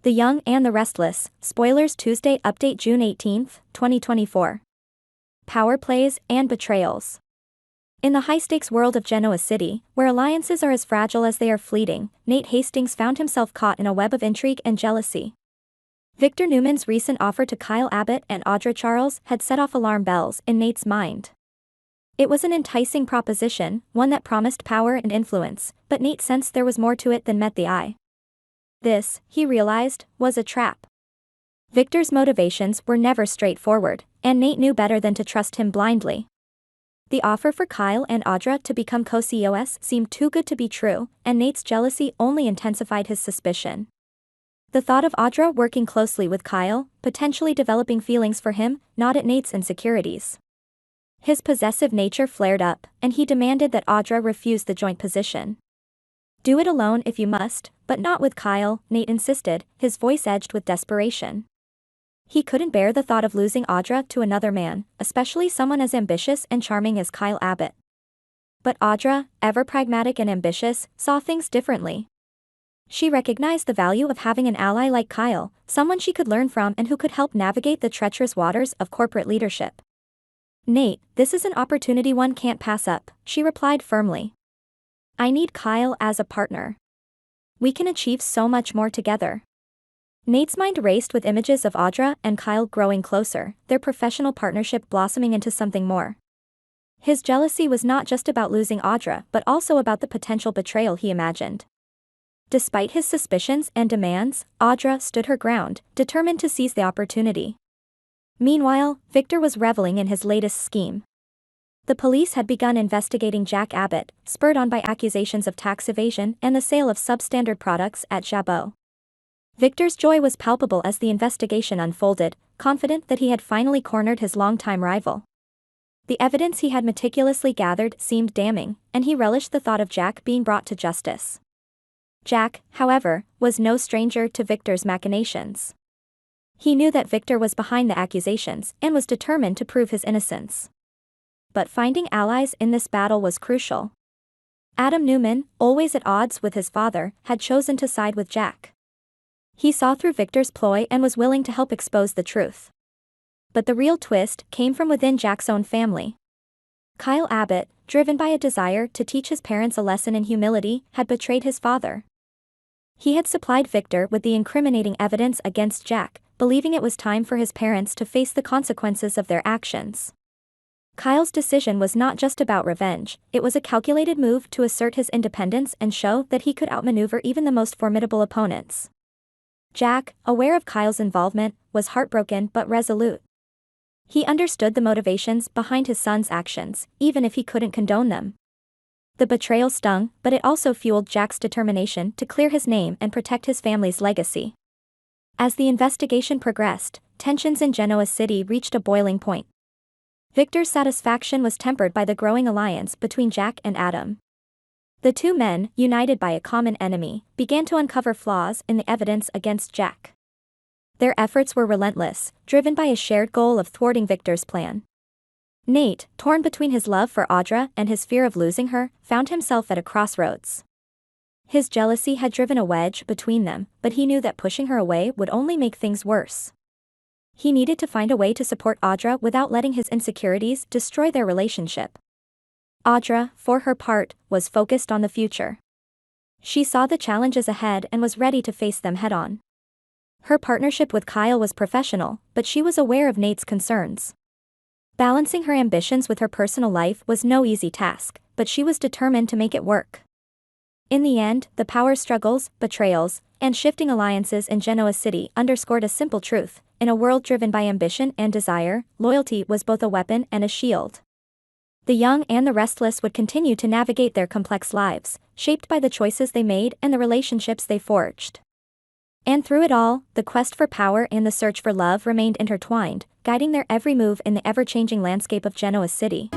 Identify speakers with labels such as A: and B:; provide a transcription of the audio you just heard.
A: The Young and the Restless, spoilers Tuesday update June 18, 2024. Power plays and betrayals. In the high-stakes world of Genoa City, where alliances are as fragile as they are fleeting, Nate Hastings found himself caught in a web of intrigue and jealousy. Victor Newman's recent offer to Kyle Abbott and Audra Charles had set off alarm bells in Nate's mind. It was an enticing proposition, one that promised power and influence, but Nate sensed there was more to it than met the eye. This, he realized, was a trap. Victor's motivations were never straightforward, and Nate knew better than to trust him blindly. The offer for Kyle and Audra to become co-CEOs seemed too good to be true, and Nate's jealousy only intensified his suspicion. The thought of Audra working closely with Kyle, potentially developing feelings for him, gnawed at Nate's insecurities. His possessive nature flared up, and he demanded that Audra refuse the joint position. "Do it alone if you must, but not with Kyle," Nate insisted, his voice edged with desperation. He couldn't bear the thought of losing Audra to another man, especially someone as ambitious and charming as Kyle Abbott. But Audra, ever pragmatic and ambitious, saw things differently. She recognized the value of having an ally like Kyle, someone she could learn from and who could help navigate the treacherous waters of corporate leadership. "Nate, this is an opportunity one can't pass up," she replied firmly. "I need Kyle as a partner. We can achieve so much more together." Nate's mind raced with images of Audra and Kyle growing closer, their professional partnership blossoming into something more. His jealousy was not just about losing Audra but also about the potential betrayal he imagined. Despite his suspicions and demands, Audra stood her ground, determined to seize the opportunity. Meanwhile, Victor was reveling in his latest scheme. The police had begun investigating Jack Abbott, spurred on by accusations of tax evasion and the sale of substandard products at Jabot. Victor's joy was palpable as the investigation unfolded, confident that he had finally cornered his longtime rival. The evidence he had meticulously gathered seemed damning, and he relished the thought of Jack being brought to justice. Jack, however, was no stranger to Victor's machinations. He knew that Victor was behind the accusations and was determined to prove his innocence. But finding allies in this battle was crucial. Adam Newman, always at odds with his father, had chosen to side with Jack. He saw through Victor's ploy and was willing to help expose the truth. But the real twist came from within Jack's own family. Kyle Abbott, driven by a desire to teach his parents a lesson in humility, had betrayed his father. He had supplied Victor with the incriminating evidence against Jack, believing it was time for his parents to face the consequences of their actions. Kyle's decision was not just about revenge, it was a calculated move to assert his independence and show that he could outmaneuver even the most formidable opponents. Jack, aware of Kyle's involvement, was heartbroken but resolute. He understood the motivations behind his son's actions, even if he couldn't condone them. The betrayal stung, but it also fueled Jack's determination to clear his name and protect his family's legacy. As the investigation progressed, tensions in Genoa City reached a boiling point. Victor's satisfaction was tempered by the growing alliance between Jack and Adam. The two men, united by a common enemy, began to uncover flaws in the evidence against Jack. Their efforts were relentless, driven by a shared goal of thwarting Victor's plan. Nate, torn between his love for Audra and his fear of losing her, found himself at a crossroads. His jealousy had driven a wedge between them, but he knew that pushing her away would only make things worse. He needed to find a way to support Audra without letting his insecurities destroy their relationship. Audra, for her part, was focused on the future. She saw the challenges ahead and was ready to face them head-on. Her partnership with Kyle was professional, but she was aware of Nate's concerns. Balancing her ambitions with her personal life was no easy task, but she was determined to make it work. In the end, the power struggles, betrayals, and shifting alliances in Genoa City underscored a simple truth: in a world driven by ambition and desire, loyalty was both a weapon and a shield. The young and the restless would continue to navigate their complex lives, shaped by the choices they made and the relationships they forged. And through it all, the quest for power and the search for love remained intertwined, guiding their every move in the ever-changing landscape of Genoa City.